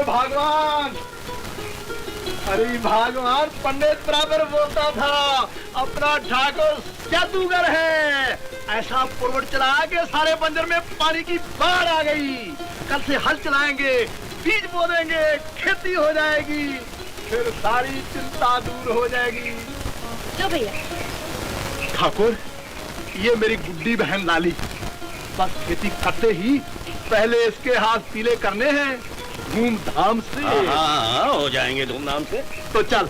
भगवान, अरे भगवान, पंडित बराबर बोलता था अपना ठाकुर जादूगर है। ऐसा पुरवट चला के सारे बंजर में पानी की बाढ़ आ गई। कल से हल चलाएंगे, बीज बो देंगे, खेती हो जाएगी, फिर सारी चिंता दूर हो जाएगी। लो भैया। ठाकुर, ये मेरी गुड्डी बहन लाली, बस खेती करते ही पहले इसके हाथ पीले करने हैं धूमधाम से। हाँ, हो जाएंगे धूमधाम से। तो चल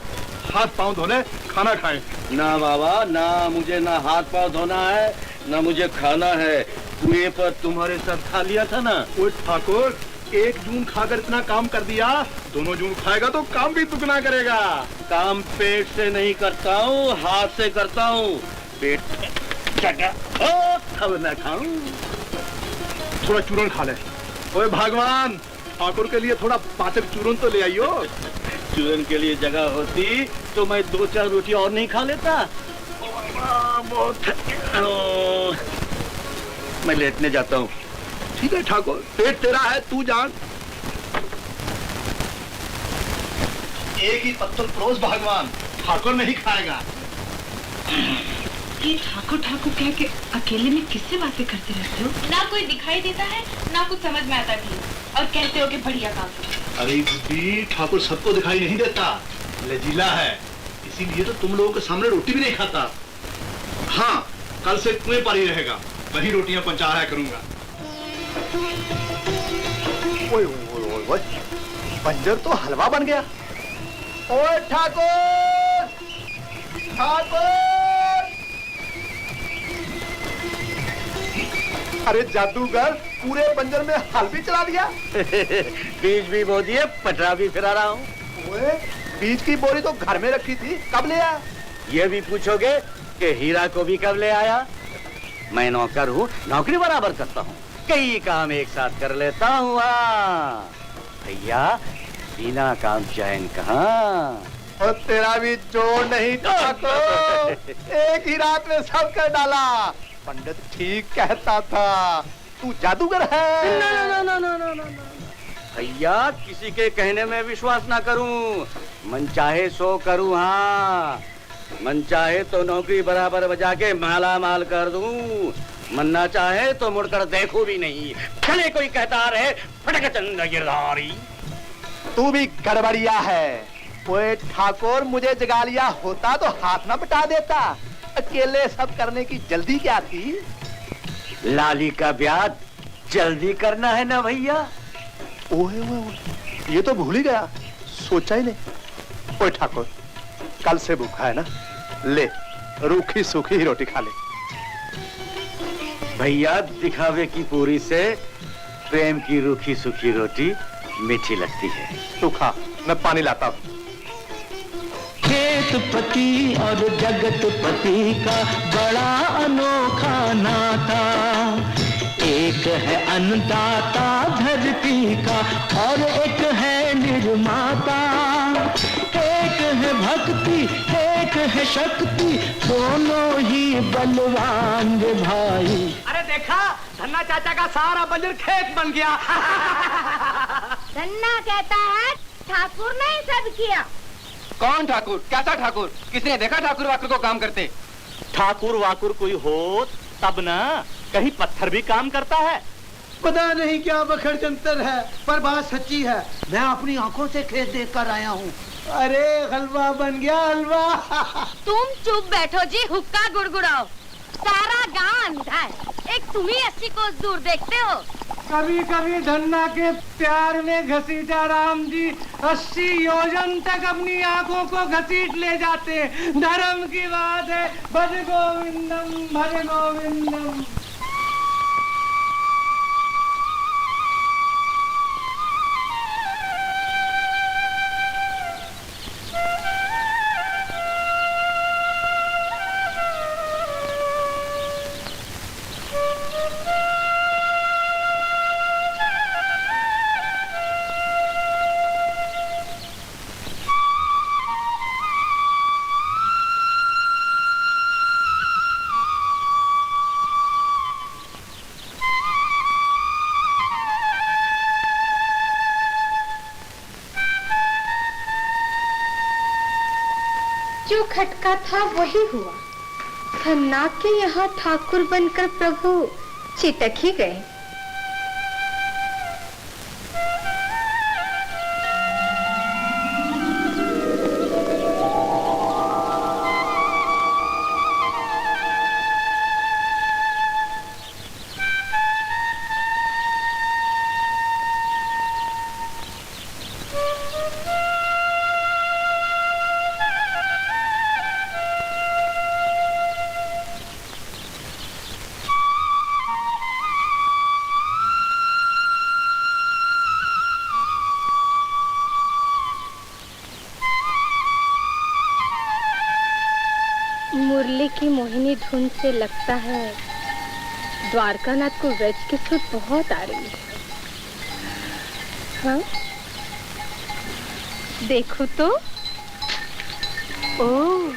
हाथ पांव धोने, खाना खाएं। ना बाबा, ना मुझे ना हाथ पांव धोना है, ना मुझे खाना है। कुएं पर तुम्हारे साथ खा लिया था ना। वो ठाकुर, एक जून खाकर इतना काम कर दिया, दोनों जून खाएगा तो काम भी दुगना करेगा। काम पेट से नहीं करता हूँ, हाथ से करता हूँ। पेट जगह अब मैं खाऊं, थोड़ा चूरन खा ले। ओए भगवान, ठाकुर के लिए थोड़ा पाचक चूरन तो ले आइयो। चूरन के लिए जगह होती तो मैं 2-4 रोटी और नहीं खा लेता। बहुत मैं लेटने जाता हूँ। ठीक है ठाकुर, पेट तेरा है, तू जान। एक ही पत्तल परोस भगवान, ठाकुर नहीं खाएगा। ये ठाकुर ठाकुर कह के अकेले में किससे बातें करते रहते हो? ना कोई दिखाई देता है, ना कुछ समझ में आता भी, और कहते हो कि बढ़िया काम करो। अरे बुद्धि, ठाकुर सबको दिखाई नहीं देता, लजीला है, इसीलिए तो तुम लोगों के सामने रोटी भी नहीं खाता। हाँ, कल से कुएं पर ही रहेगा, वही रोटियां पहुंचाया करूंगा। ओए ओए ओए ओए, बंजर तो हलवा बन गया। ओए ठाकुर, ठाकुर! अरे जादूगर, पूरे बंजर में हल भी चला दिया। बीज भी बो दिए, पटरा भी फिरा रहा हूँ। ओए, बीज की बोरी तो घर में रखी थी, कब ले आया? ये भी पूछोगे कि हीरा को भी कब ले आया? मैं नौकर हूँ, नौकरी बराबर करता हूँ, कई काम एक साथ कर लेता हूँ। भैया, बिना काम चैन कहाँ। और तेरा भी जोर नहीं ठाकुर, एक ही रात में सब कर डाला। पंडित ठीक कहता था, तू जादूगर है। ना। भैया, किसी के कहने में विश्वास ना करूं, मन चाहे सो करूं। हाँ, मन चाहे तो नौकरी बराबर बजा के माला माल कर दूं, मन ना चाहे तो मुड़कर देखो भी नहीं। चले कोई कहता रहे फटक चंद गिरधारी। तू भी गड़बड़िया है। ओए ठाकुर, मुझे जगा लिया होता तो हाथ ना बटा देता, अकेले सब करने की जल्दी क्या थी? लाली का ब्याह जल्दी करना है ना भैया। ओए ओए ओए, ये तो भूल ही गया, सोचा ही नहीं। ओए ठाकुर, कल से भूखा है ना, ले रूखी सूखी ही रोटी खा ले। भैया, दिखावे की पूरी से प्रेम की रूखी सूखी रोटी मीठी लगती है। तू खा, मैं पानी लाता हूँ। खेतपति और जगतपति का बड़ा अनोखा नाता, एक है अन्नदाता धरती का और एक है निर्माता, एक है भक्ति एक है शक्ति, दोनों ही बलवान रे भाई। अरे देखा, धन्ना चाचा का सारा बंजर खेत बन गया। धन्ना कहता है ठाकुर ने ही सब किया। कौन ठाकुर? कैसा ठाकुर? किसने देखा ठाकुर वाकुर को काम करते? ठाकुर वाकुर कोई हो तब ना, कहीं पत्थर भी काम करता है। पता नहीं क्या बखड़ जंतर है, पर बात सच्ची है। मैं अपनी आंखों से खेत देख कर आया हूँ। अरे हलवा बन गया, हलवा। तुम चुप बैठो जी, हुक्का गुड़गुड़ाओ, सारा गांव अंधा है, एक तुम ही 80 कोस दूर देखते हो। कभी कभी धन्ना के प्यार में घसीटा राम जी 80 योजन तक अपनी आंखों को घसीट ले जाते। धर्म की बात है। भज गोविंदम भज गोविंदम। जो खटका था वही हुआ। खन्ना के यहाँ ठाकुर बनकर प्रभु चितक ही गए। मुरली की मोहिनी धुन से लगता है द्वारकानाथ को व्रज की सुध बहुत आ रही है। हाँ? देखो तो। ओह,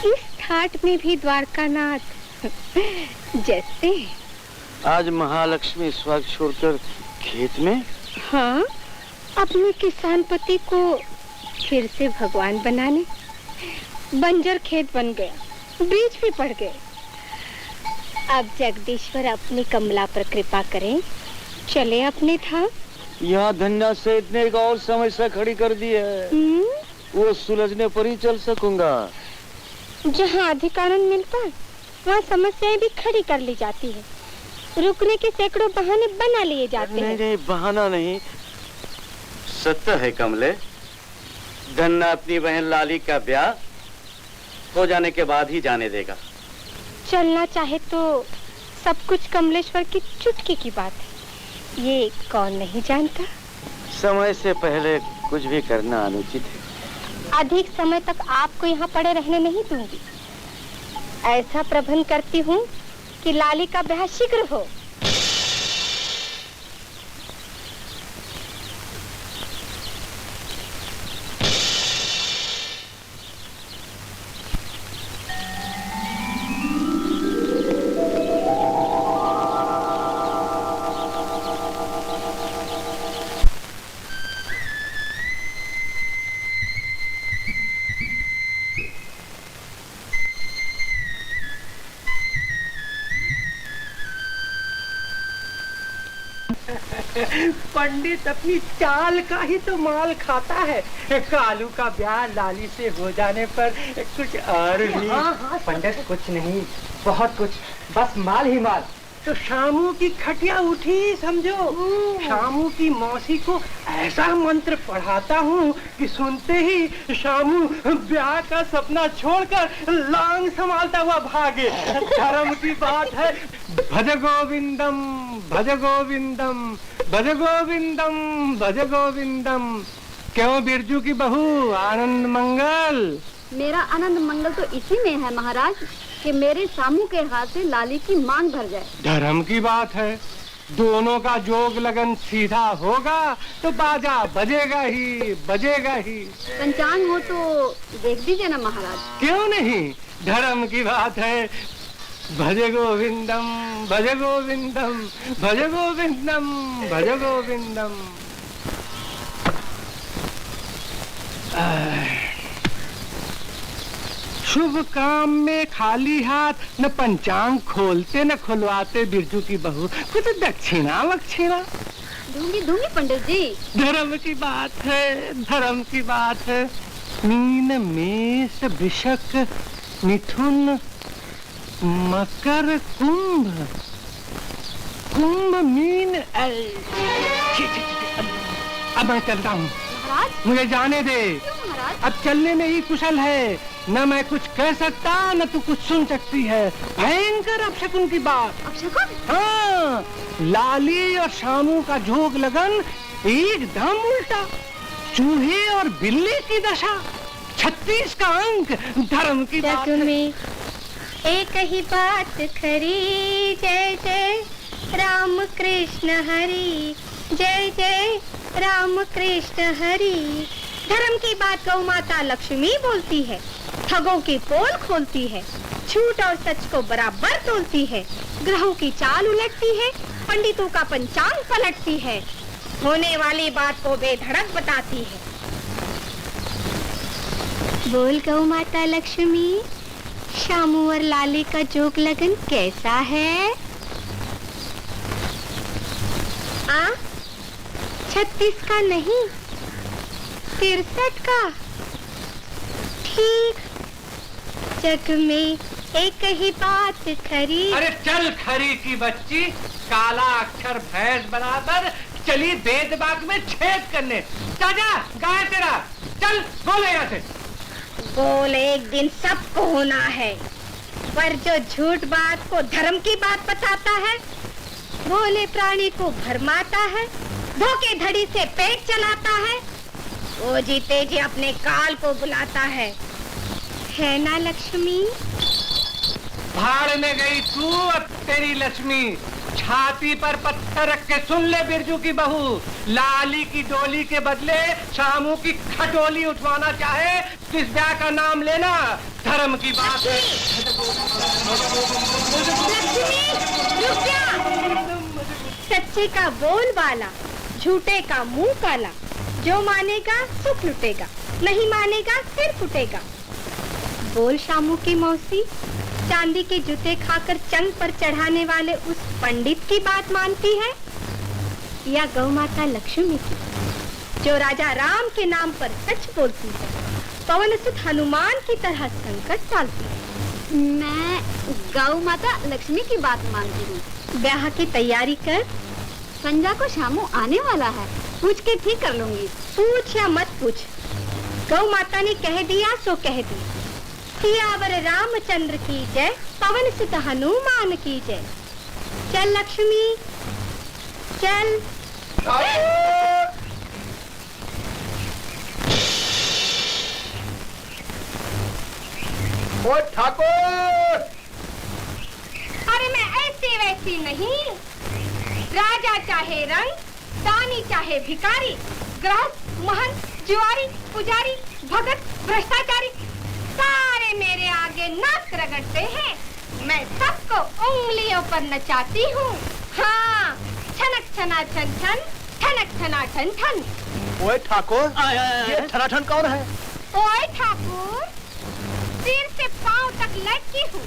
इस ठाट में भी द्वारकानाथ जैसे। आज महालक्ष्मी स्वर्ग छोड़कर खेत में। हाँ, अपने किसान पति को फिर से भगवान बनाने। बंजर खेत बन गया, बीज भी पड़ गए। अब जगदीश्वर अपनी कमला पर कृपा करें, चले अपने धाम। यहाँ धन्या से इतने एक और समस्या खड़ी कर दी है, वो सुलझने पर ही चल सकूंगा। जहाँ अधिक आनंद मिलता है वहाँ समस्याएं भी खड़ी कर ली जाती है। रुकने के सैकड़ों बहाने बना लिए जाते हैं। नहीं, बहाना नहीं, सत्य है कमले। धन्ना अपनी बहन लाली का ब्याह हो जाने के बाद ही जाने देगा। चलना चाहे तो सब कुछ कमलेश्वर की चुटकी की बात है, ये कौन नहीं जानता। समय से पहले कुछ भी करना अनुचित है। अधिक समय तक आपको यहाँ पड़े रहने नहीं दूंगी। ऐसा प्रबंध करती हूँ कि लाली का ब्याह शीघ्र हो। पंडित अपनी चाल का ही तो माल खाता है। कालू का ब्याह लाली से हो जाने पर कुछ और भी। हाँ, पंडित कुछ नहीं, बहुत कुछ, बस माल ही माल। तो शामू की खटिया उठी समझो। शामू की मौसी को ऐसा मंत्र पढ़ाता हूँ कि सुनते ही शामू ब्याह का सपना छोड़कर लांग संभालता हुआ भागे। धर्म की बात है। भज गोविंदम, भज गोविंदम, भज गोविंदम, भज गोविंदम। क्यों बिरजू की बहू, आनंद मंगल? मेरा आनंद मंगल तो इसी में है महाराज कि मेरे शामू के हाथ से लाली की मांग भर जाए। धर्म की बात है। दोनों का जोग लगन सीधा होगा तो बाजा बजेगा ही, बजेगा ही। पंचांग हो तो देख दीजिए ना महाराज। क्यों नहीं, धर्म की बात है। भज गोविंदम, भज गोविंदम, भज गोविंदम, भज गोविंदम। शुभ काम में खाली हाथ न पंचांग खोलते न खुलवाते बिरजू की बहू। कुछ दक्षिणा वक्षिणा दूंगी दूंगी पंडित जी। धर्म की बात है, धर्म की बात है। मीन मेष वृषक मिथुन मकर कुंभ, कुंभ मीन। अब मैं चलता हूँ, मुझे जाने दे। अब चलने में ही कुशल है, न मैं कुछ कह सकता न तू कुछ सुन सकती है। भयंकर अपशकुन की बात। अपशकुन? हाँ, लाली और शामू का जोग लगन एकदम उल्टा। चूहे और बिल्ली की दशा, 36 का अंक। धर्म की बात में एक ही बात खरी, जय जय राम कृष्ण हरि, जय जय राम कृष्ण हरि। धर्म की बात गौ माता लक्ष्मी बोलती है, ठगों की पोल खोलती है, झूठ और सच को बराबर तोलती है, ग्रहों की चाल उलटती है, पंडितों का पंचांग पलटती है, होने वाली बात को बेधड़क बताती है। बोल गौ माता लक्ष्मी, शामू और लाली का जोग लगन कैसा है? 36 का नहीं, 63 का। ठीक, जग में एक ही बात खरी। अरे चल खरी की बच्ची, काला अक्षर भैंस बराबर चली वेद बाग में छेद करने। चाचा गाय तेरा, चल बोले यहाँ से। बोल एक दिन सबको होना है, पर जो झूठ बात को धर्म की बात बताता है, भोले प्राणी को भरमाता है, धोखे धड़ी से पेट चलाता है, वो जीते जी अपने काल को बुलाता है ना लक्ष्मी? भाड़ में गई तू अब तेरी लक्ष्मी। छाती पर पत्थर रख के सुन ले बिरजू की बहू, लाली की डोली के बदले शामू की खटोली उठवाना चाहे तो इस ब्याह का नाम लेना धर्म की बात है। रुक जा। सच्चे का बोल वाला, झूठे का मुंह काला। जो मानेगा सुख लुटेगा, नहीं मानेगा सिर फुटेगा। बोल शामू की मौसी, चांदी के जूते खाकर चंग पर चढ़ाने वाले उस पंडित की बात मानती है या गौ माता लक्ष्मी की, जो राजा राम के नाम पर सच बोलती है, पवन सुत हनुमान की तरह संकट टालती है? मैं गौ माता लक्ष्मी की बात मानती हूँ। ब्याह की तैयारी कर। संजा को शामू आने वाला है, पूछ के ठीक कर लूंगी। पूछ या मत पूछ, गौ माता ने कह दिया सो कह दिया। सियावर रामचंद्र की जय, पवन सुत हनुमान की जय। चल लक्ष्मी चल। ओ ठाकुर! अरे मैं ऐसी वैसी नहीं, राजा चाहे रंग, दानी चाहे भिखारी, गृहस्थ, महंत, जुआरी, पुजारी, भगत, भ्रष्टाचारी, सारे मेरे आगे नाक रगड़ते हैं। मैं सबको उंगलियों पर नचाती हूँ। हाँ, छनक छना छन छन, ठनक छना ठन ठन। ओए ठाकुर, ये ठनाठन कौन है? ओए ठाकुर, सिर से पांव तक लटकी हूँ,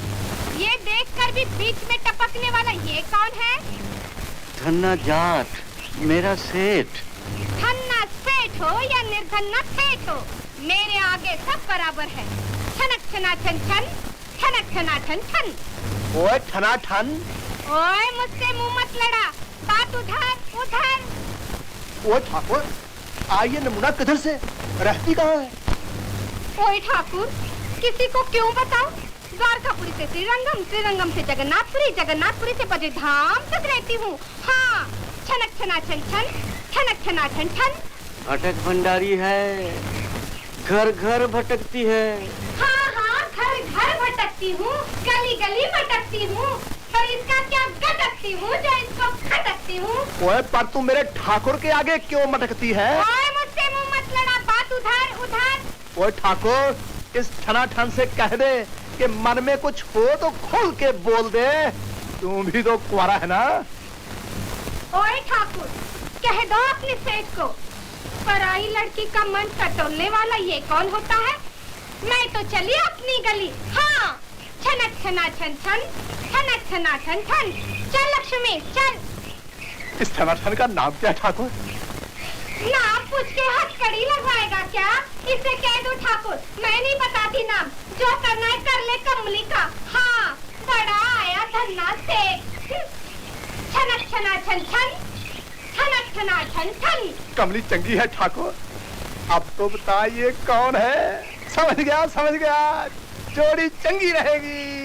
ये देखकर भी बीच में टपकने वाला ये कौन है? धन्ना जाट, मेरा सेठ। धन्ना सेठ हो या निर्धन्ना सेठ हो, मेरे आगे सब बराबर है। छनक छना छन छन, ठनक छना ठन ठन। ओए ठनाठन! ओए मुझसे मुंह मत लड़ा, बात उधर उधर। ओए ठाकुर, आइए नमूना किधर से, रहती कहाँ है? ओए ठाकुर, किसी को क्यों बताओ? द्वारकापुरी से श्रीरंगम, श्रीरंगम से जगन्नाथपुरी, जगन्नाथपुरी से बद्रीधाम तक रहती हूँ। हाँ, छनक छना छन छन, ठनक छना ठन ठन। भटक भंडारी है, घर घर भटकती है। हाँ हाँ, घर घर भटकती हूँ, गली गली भटकती हूँ, पर इसका क्या गटकती हूँ जो इसको खटकती हूँ। ओए पर तू मेरे ठाकुर के आगे क्यों मटकती है? ओए मुझसे मुंह मत लड़ा, बात उधर उधर। ओए ठाकुर, इस ठनाठन से कह दे कि मन में कुछ हो तो खोल के बोल दे, तू भी तो कुंवारा है ना? ओए ठाकुर, कह दो अपने सेठ को, पराई लड़की का मन टटोलने वाला ये कौन होता है? मैं तो चली अपनी गली। हाँ, छनक छना छन छन, ठनक छना छन छन। चल लक्ष्मी चल। इस ठनाठन का नाम क्या ठाकुर? नाम पूछ के हथकड़ी लगवाएगा क्या? इसे कह दो ठाकुर, मैं नहीं बताती नाम, जो करना है कर ले कमली का। हाँ, बड़ा आया धन्ना से। छनक छना छन छन, ठनक छना छन छन। कमली चंगी है ठाकुर, अब तो बता ये कौन है? समझ गया समझ गया, जोड़ी चंगी रहेगी।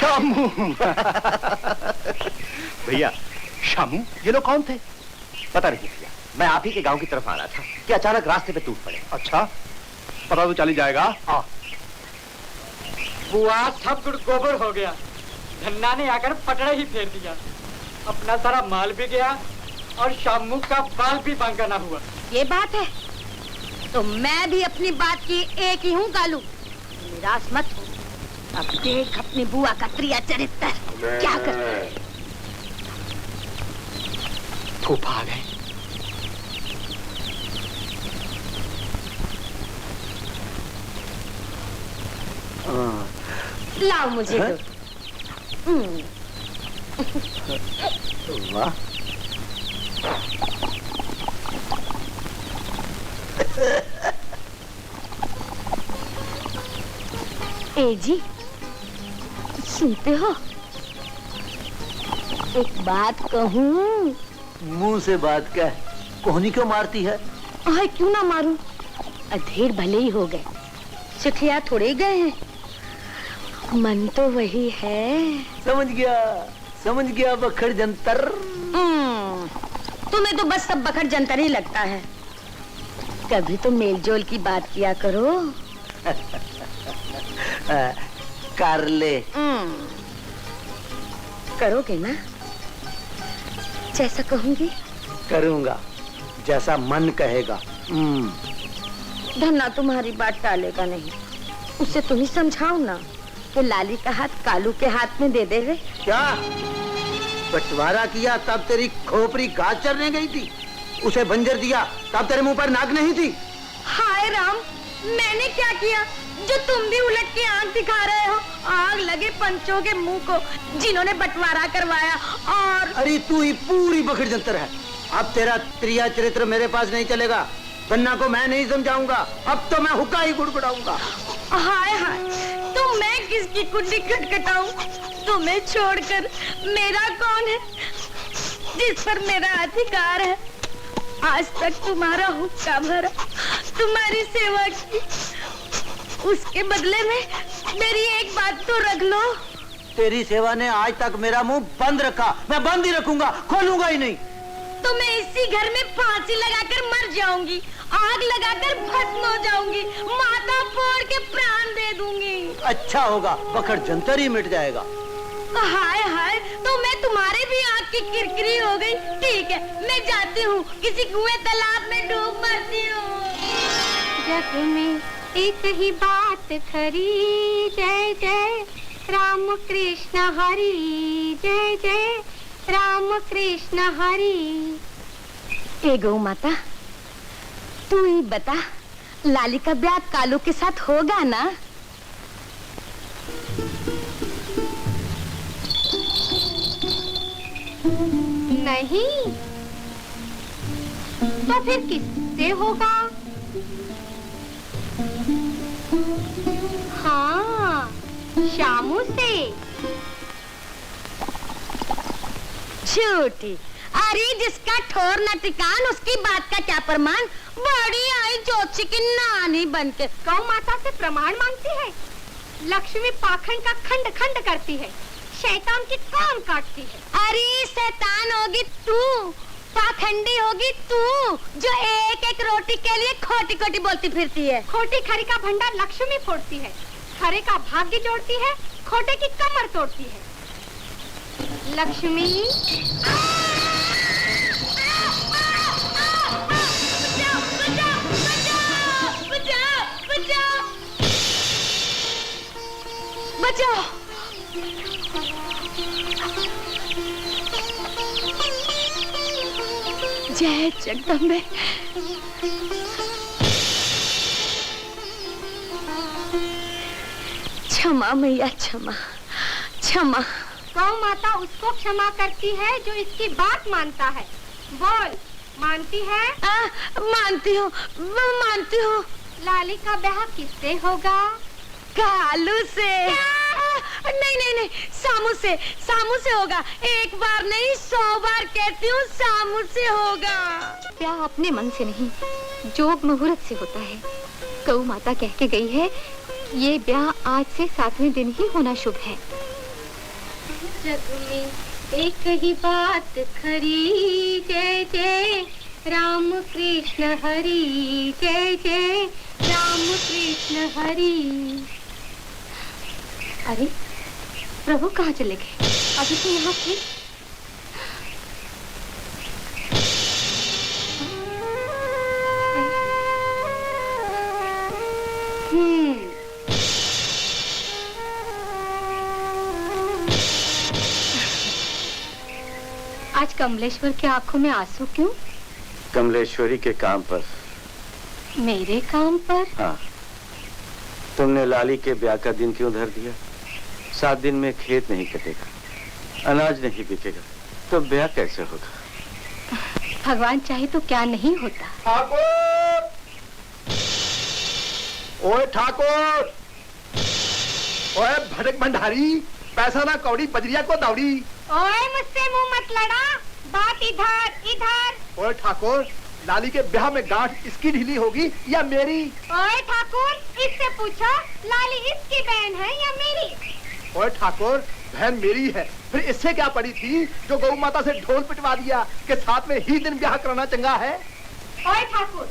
शामू भैया, शामू ये लोग कौन थे? पता नहीं भैया, मैं आप ही के गांव की तरफ आ रहा था कि अचानक रास्ते पे टूट पड़े। अच्छा, पता तो चली जाएगा। बुआ सब कुछ गोबर हो गया। धन्ना ने आकर पटड़ा ही फेर दिया। अपना सारा माल भी गया और शामू का बाल भी बांका ना हुआ। ये बात है तो मैं भी अपनी बात की एक ही हूँ कालू, निराश मत हो। अब देख अपनी बुआ का प्रिय चरित्र क्या करता है। फूफा आ गए। लाओ मुझे दो। वाह, ए जी सुनते हो, एक बात कहूँ? मुंह से बात कह, कोहनी क्यों मारती है? आए क्यों ना मारूं? अधेर भले ही हो गए, सुखिया थोड़े गए हैं। मन तो वही है। समझ गया बखड़ जंतर। तुम्हें तो बस सब बखड़ जंतर ही लगता है। कभी तो मेलजोल की बात किया करो। कर ले। करोगे ना? जैसा कहूंगी करूंगा, जैसा मन कहेगा। धन्ना तुम्हारी बात टालेगा नहीं। उसे तुम ही समझाओ ना कि लाली का हाथ कालू के हाथ में दे देवे। क्या बंटवारा किया तब तेरी खोपड़ी घास चरने गई थी? उसे बंजर दिया तब तेरे मुंह पर नाक नहीं थी? हाय राम, मैंने क्या किया जो तुम भी उलट के आंख दिखा रहे हो? आग लगे पंचों के मुंह को जिन्होंने बंटवारा करवाया। और अरे तू ही पूरी बखड़ जंतर है। अब तेरा त्रिया चरित्र मेरे पास नहीं चलेगा। धन्ना को मैं नहीं समझाऊंगा। अब तो मैं हुक्का ही गुड़गुड़ाऊंगा। हाय हाय, तो मैं किसकी कुंडी खटखटाऊं? तुम्हें छोड़कर मेरा कौन है जिस पर मेरा अधिकार है? आज तक तुम्हारा हुक्का भरा, तुम्हारी सेवा की, उसके बदले में मेरी एक बात तो रख लो। तेरी सेवा ने आज तक मेरा मुंह बंद रखा, मैं बंद ही रखूंगा, खोलूंगा ही नहीं। तो मैं इसी घर में फांसी लगाकर मर जाऊंगी, आग लगाकर भस्म हो जाऊंगी, माथा फोड़ के प्राण दे दूंगी। अच्छा होगा, बखड़ जंतर ही मिट जाएगा। हाय हाय, तो मैं तुम्हारे भी आँख की किरकिरी हो गई। ठीक है, मैं जाती हूँ, किसी कुएं तालाब में डूब मरती हूँ। जग में एक ही बात खरी, जय जय राम कृष्ण हरि, जय जय राम कृष्ण हरि। ए गौ माता, तू ही बता, लाली का ब्याह कालू के साथ होगा ना? नहीं तो फिर किससे होगा? हाँ, शामू से। झूठी, अरे जिसका ठोर न ठिकान उसकी बात का क्या प्रमाण। बड़ी आई जोशी की नानी बनके गौ माता से प्रमाण मांगती है। लक्ष्मी पाखंड का खंड खंड करती है, शैतान की कान काटती है। अरे शैतान होगी तू, पाखंडी होगी तू, जो एक एक रोटी के लिए खोटी खोटी बोलती फिरती है। खोटी खरी का भंडार लक्ष्मी फोड़ती है, खरे का भाग्य जोड़ती है, खोटे की कमर तोड़ती है। लक्ष्मी बचाओ। जय जगदम्बे। क्षमा मैया, क्षमा क्षमा। गौ माता उसको क्षमा करती है जो इसकी बात मानता है। बोल, मानती है? मानती हूँ, मानती हूँ। लाली का ब्याह किससे होगा? कालू से। नहीं नहीं नहीं, सामू से, सामू से होगा। एक बार नहीं 100 बार कहती हूँ, सामू से होगा। ब्याह अपने मन से नहीं, जोग मुहूर्त से होता है। गौ माता कह के गई है, ये ब्याह आज से 7वें दिन ही होना शुभ है। जग में एक ही बात खरी, जय जय राम कृष्ण हरि, जय जय राम कृष्ण हरि। अरे प्रभु कहाँ चले गए? अभी तो यहाँ थे। आज कमलेश्वर की आंखों में आंसू क्यों? कमलेश्वरी के काम पर। मेरे काम पर? हाँ, तुमने लाली के ब्याह का दिन क्यों धर दिया? 7 दिन में खेत नहीं कटेगा, अनाज नहीं बिकेगा, तो ब्याह कैसे होगा? भगवान चाहे तो क्या नहीं होता। ठाकुर! ओए ठाकुर! ओए भटक भंडारी, पैसा ना कौड़ी, बजरिया को दौड़ी। ओए मुझसे मुंह मत लड़ा, बात इधर इधर। ओए ठाकुर, लाली के ब्याह में गांठ इसकी ढीली होगी या मेरी? ओए ठाकुर, इससे पूछो लाली इसकी बहन है या मेरी? ओए ठाकुर, बहन मेरी है, फिर इससे क्या पड़ी थी जो गौ माता से ढोल पिटवा दिया कि 7वें ही दिन ब्याह कराना चंगा है? ओए ठाकुर,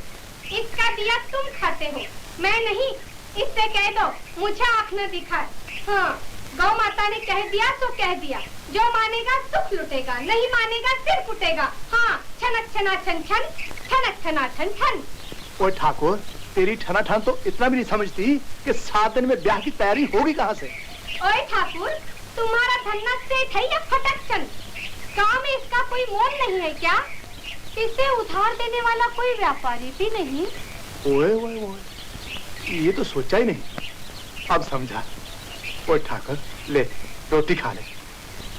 इसका दिया तुम खाते हो, मैं नहीं। इससे कह दो मुझे आँख न दिखाए। हाँ, गौ माता ने कह दिया तो कह दिया, जो मानेगा सुख लुटेगा, नहीं मानेगा सिर फुटेगा। हाँ, छनक छना छन छन, छनक छना छन छन। ओए ठाकुर, तेरी ठना ठन तो इतना भी नहीं समझती कि 7 दिन में ब्याह की तैयारी होगी कहाँ से? ओए ठाकुर, तुम्हारा धन्ना सेठ है या फटकचंद? गाँव में इसका कोई मोल नहीं है क्या? इसे उधार देने वाला कोई व्यापारी भी नहीं। ओए ओए ओए, ये तो सोचा ही नहीं, अब समझा। ओए ठाकुर, ले रोटी खा ले,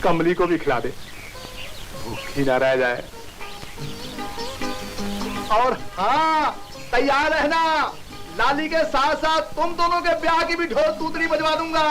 कमली को भी खिला दे, भूखी ना रह जाए। और हाँ, तैयार रहना, लाली के साथ साथ तुम दोनों के ब्याह की भी ढोल तूतरी बजवा दूंगा।